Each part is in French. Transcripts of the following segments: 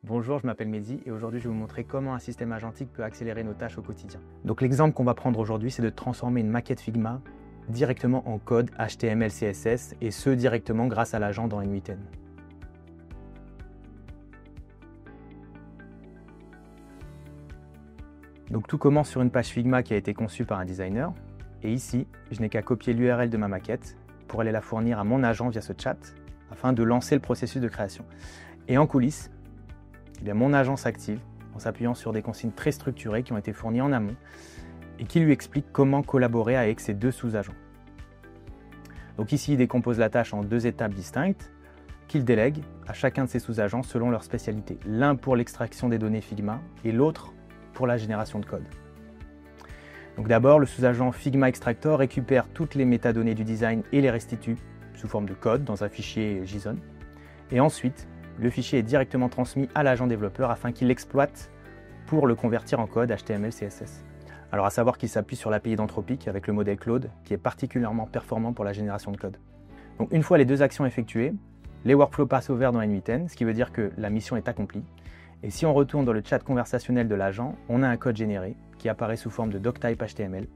Bonjour, je m'appelle Mehdi et aujourd'hui je vais vous montrer comment un système agentique peut accélérer nos tâches au quotidien. Donc l'exemple qu'on va prendre aujourd'hui, c'est de transformer une maquette Figma directement en code HTML, CSS et ce directement grâce à l'agent dans N8N. Donc tout commence sur une page Figma qui a été conçue par un designer et ici, je n'ai qu'à copier l'URL de ma maquette pour aller la fournir à mon agent via ce chat afin de lancer le processus de création. Et en coulisses, mon agent s'active en s'appuyant sur des consignes très structurées qui ont été fournies en amont et qui lui expliquent comment collaborer avec ses deux sous-agents. Donc ici, il décompose la tâche en deux étapes distinctes qu'il délègue à chacun de ses sous-agents selon leur spécialité. L'un pour l'extraction des données Figma et l'autre pour la génération de code. Donc d'abord, le sous-agent Figma Extractor récupère toutes les métadonnées du design et les restitue sous forme de code dans un fichier JSON. Et ensuite, le fichier est directement transmis à l'agent développeur afin qu'il l'exploite pour le convertir en code HTML, CSS. Alors à savoir qu'il s'appuie sur l'API d'Anthropic avec le modèle Claude qui est particulièrement performant pour la génération de code. Donc une fois les deux actions effectuées, les workflows passent au vert dans N8N, ce qui veut dire que la mission est accomplie. Et si on retourne dans le chat conversationnel de l'agent, on a un code généré qui apparaît sous forme de doctype HTML.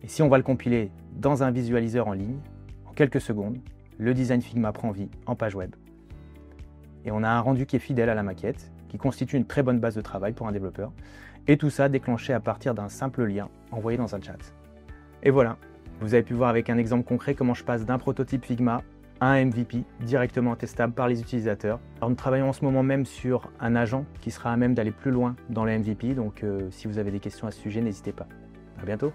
Et si on va le compiler dans un visualiseur en ligne, en quelques secondes, le design Figma prend vie en page web. Et on a un rendu qui est fidèle à la maquette, qui constitue une très bonne base de travail pour un développeur. Et tout ça déclenché à partir d'un simple lien envoyé dans un chat. Et voilà, vous avez pu voir avec un exemple concret comment je passe d'un prototype Figma à un MVP directement testable par les utilisateurs. Alors nous travaillons en ce moment même sur un agent qui sera à même d'aller plus loin dans le MVP, donc si vous avez des questions à ce sujet, n'hésitez pas. À bientôt.